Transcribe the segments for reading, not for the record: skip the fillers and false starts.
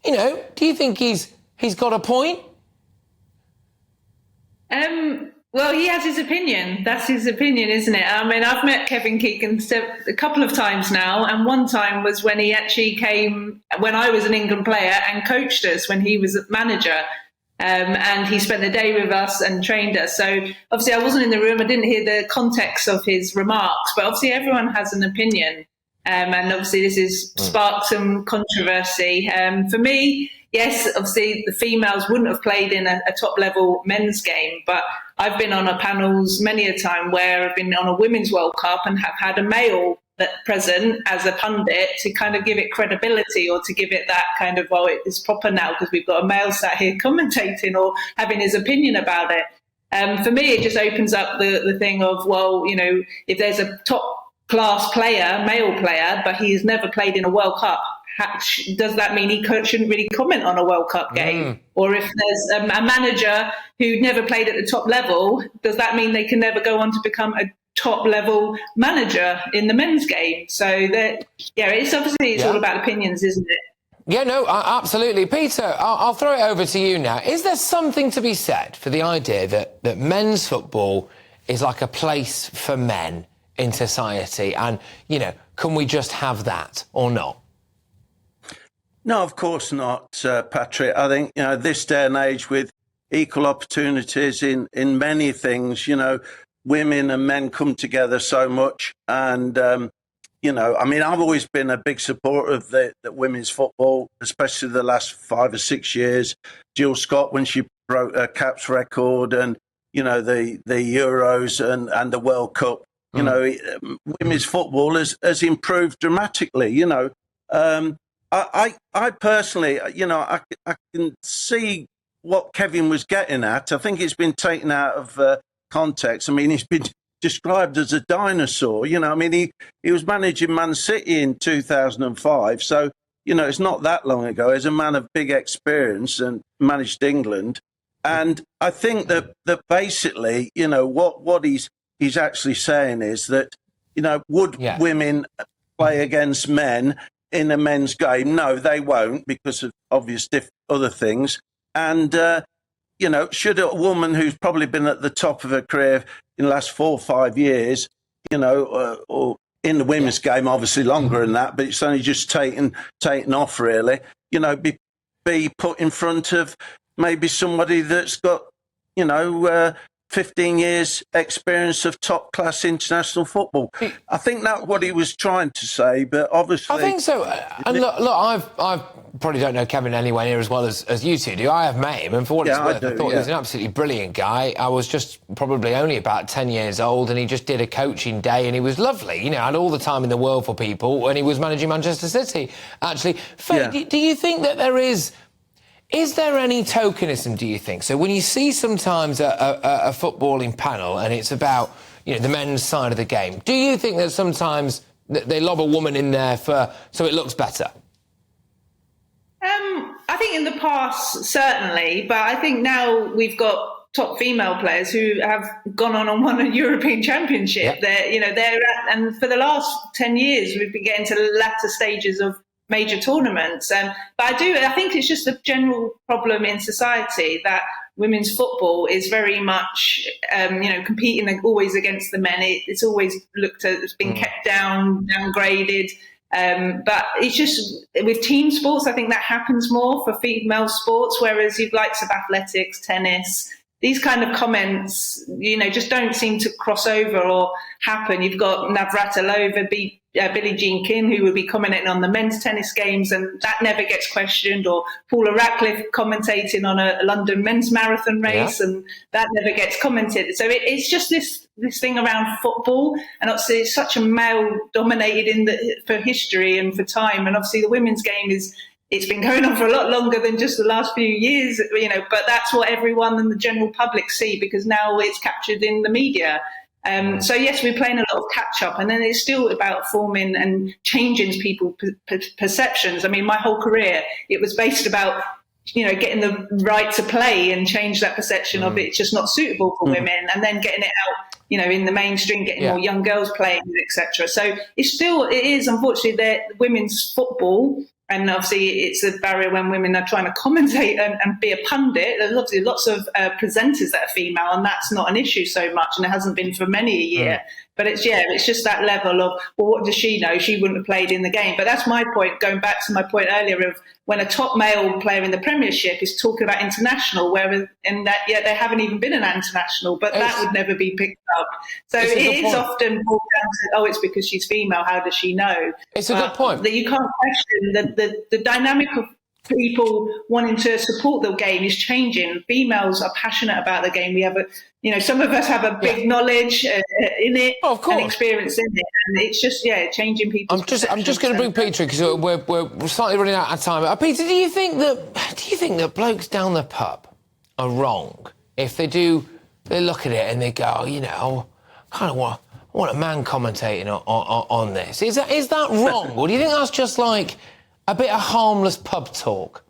do you think he's got a point? Well, he has his opinion. That's his opinion, isn't it? I mean, I've met Kevin Keegan a couple of times now, and one time was when he actually came when I was an England player and coached us when he was a manager. And he spent the day with us and trained us. So obviously I wasn't in the room. I didn't hear the context of his remarks, but obviously everyone has an opinion. And obviously this has sparked some controversy. For me, yes, obviously the females wouldn't have played in a top level men's game, but I've been on panels many a time where I've been on a Women's World Cup and have had a male present as a pundit to kind of give it credibility, or to give it that kind of, well, it's proper now because we've got a male sat here commentating or having his opinion about it. For me, it just opens up the thing of, well, if there's a top class player, male player, but he's never played in a World Cup, does that mean he shouldn't really comment on a World Cup game? Or if there's a manager who never played at the top level, does that mean they can never go on to become a top level manager in the men's game? So it's all about opinions, isn't it? Yeah, no, absolutely. Peter, I'll throw it over to you now. Is there something to be said for the idea that men's football is like a place for men in society, and can we just have that or not? No, of course not, Patrick. I think this day and age, with equal opportunities in many things, women and men come together so much. And, I've always been a big supporter of the women's football, especially the last 5 or 6 years. Jill Scott, when she broke her caps record, and, the Euros and the World Cup, women's football has improved dramatically, I personally, I can see what Kevin was getting at. I think it's been taken out of context. I mean, he's been described as a dinosaur. He was managing Man City in 2005. So, it's not that long ago. He's a man of big experience and managed England. And I think that basically, what he's actually saying is that, would women play against men in a men's game? No, they won't, because of obvious other things. And, should a woman who's probably been at the top of her career in the last 4 or 5 years, or in the women's game, obviously longer than that, but it's only just taken off really, be put in front of maybe somebody that's got, 15 years experience of top class international football. I think that's what he was trying to say, but obviously... I think so. And look, I probably don't know Kevin anywhere near as well as you two do. I have met him, and for what it's worth, I thought he was an absolutely brilliant guy. I was just probably only about 10 years old, and he just did a coaching day, and he was lovely. Had all the time in the world for people when he was managing Manchester City. Actually, Faye, do you think that there is there any tokenism, do you think? So when you see sometimes a footballing panel and it's about, the men's side of the game, do you think that sometimes they lob a woman in there so it looks better? I think in the past, certainly, but I think now we've got top female players who have gone on and won a European Championship. They're and for the last 10 years, we've been getting to the latter stages of major tournaments. But I think it's just a general problem in society that women's football is very much, competing always against the men. It's always looked at, it's been kept downgraded. But it's just with team sports, I think that happens more for female sports, whereas you've likes of athletics, tennis, these kind of comments, just don't seem to cross over or happen. You've got Navratilova beat Billie Jean King, who would be commenting on the men's tennis games, and that never gets questioned, or Paula Radcliffe commentating on a London men's marathon race, and that never gets commented. So it's just this thing around football, and obviously it's such a male-dominated for history and for time, and obviously the women's game it's been going on for a lot longer than just the last few years, but that's what everyone and the general public see, because now it's captured in the media. So yes, we're playing a lot of catch up, and then it's still about forming and changing people's perceptions. I mean, my whole career, it was based about, getting the right to play and change that perception of it's just not suitable for women, and then getting it out, in the mainstream, getting more young girls playing, etc. So it is unfortunately that women's football And obviously, it's a barrier when women are trying to commentate and be a pundit. There's obviously lots of presenters that are female, and that's not an issue so much, and it hasn't been for many a year. But it's just that level of, well, what does she know? She wouldn't have played in the game. But that's my point, going back to my point earlier of when a top male player in the Premiership is talking about international, where in that, they haven't even been an international, but that would never be picked up. So it is often brought down to, oh, it's because she's female, how does she know? It's a good point. You can't question the dynamic of people wanting to support the game is changing. Females are passionate about the game. We have some of us have a big knowledge in it and experience in it, and it's just changing people's I'm just going to bring Peter because we're slightly running out of time. Peter, do you think that blokes down the pub are wrong if they look at it and they go, I kind of want a man commentating on this? Is that wrong, or do you think that's just like a bit of harmless pub talk?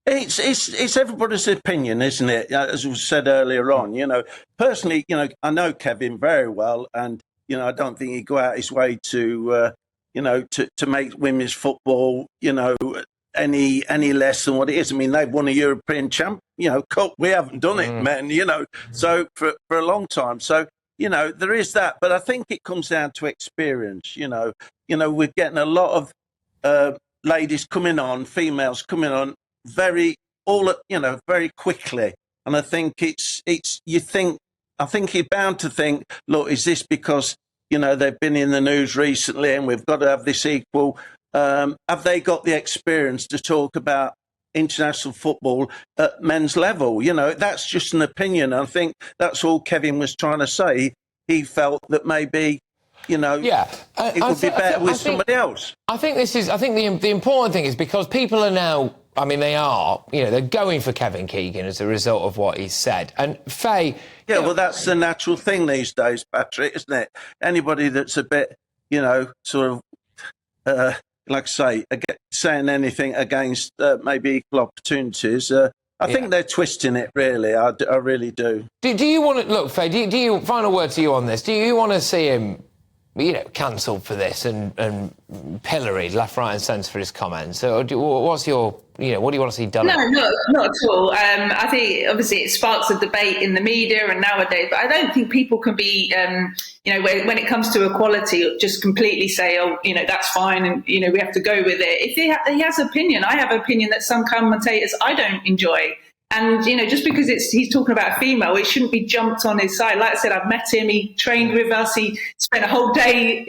It's everybody's opinion, isn't it? As was said earlier on, personally, I know Kevin very well, and I don't think he'd go out his way to make women's football, any less than what it is. I mean, they've won a European cup. We haven't done it, men. So for a long time. So there is that, but I think it comes down to experience. We're getting a lot of ladies coming on, females coming on very quickly, and I think I think you're bound to think, look, is this because they've been in the news recently and we've got to have this equal? Have they got the experience to talk about international football at men's level? That's just an opinion. I think that's all Kevin was trying to say. He felt that maybe it would be better with somebody else. I think the important thing is because people are now, they're going for Kevin Keegan as a result of what he said. And Faye... Yeah, well, that's the natural thing these days, Patrick, isn't it? Anybody that's a bit, sort of, like I say, saying anything against maybe equal opportunities, I think they're twisting it, really. I really do. Do you want to... Look, Faye, do you... Final word to you on this. Do you want to see him cancelled for this and pilloried left, right and centre for his comments? Or what's your, what do you want to see done? No, not at all. I think, obviously, it sparks a debate in the media and nowadays, but I don't think people can be, when it comes to equality, just completely say, oh, that's fine and, we have to go with it. If he has opinion, I have opinion that some commentators I don't enjoy. And, just because he's talking about a female, it shouldn't be jumped on his side. Like I said, I've met him. He trained with us. He spent a whole day,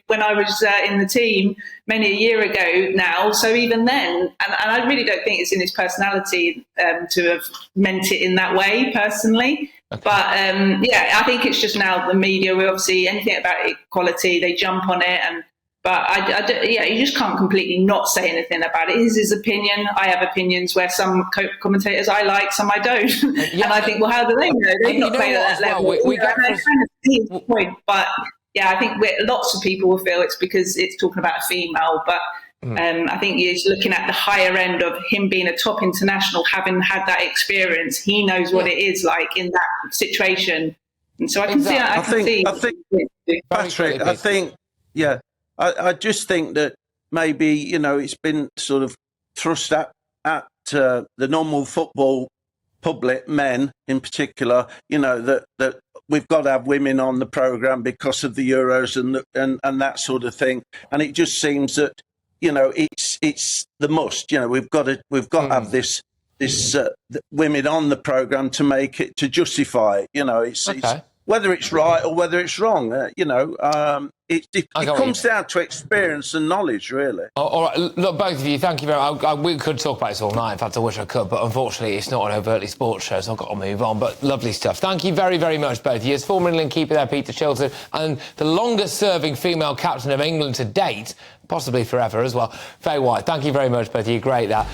when I was in the team many a year ago now. So even then, and I really don't think it's in his personality to have meant it in that way, personally. Okay. But, I think it's just now the media, we obviously, anything about equality, they jump on it. But you just can't completely not say anything about it. It is his opinion. I have opinions where some commentators I like, some I don't. And I think, well, how do they know? They've not played at that level. I kind of see his point. But I think lots of people will feel it's because it's talking about a female. But I think he's looking at the higher end of him being a top international, having had that experience. He knows what it is like in that situation. And so I can see. I think, Patrick, I just think that maybe, it's been sort of thrust at the normal football public, men in particular, that we've got to have women on the programme because of the Euros and that sort of thing. And it just seems that, it's the must. We've got to have this women on the programme to make it, to justify it. It's whether it's right or whether it's wrong, it comes down to experience and knowledge, really. All right, look, both of you, thank you very much. We could talk about this all night. In fact, I wish I could, but unfortunately, it's not an overtly sports show, so I've got to move on. But lovely stuff. Thank you very, very much, both of you. As former England keeper there, Peter Shilton, and the longest-serving female captain of England to date, possibly forever as well, Faye White. Thank you very much, both of you. Great, that.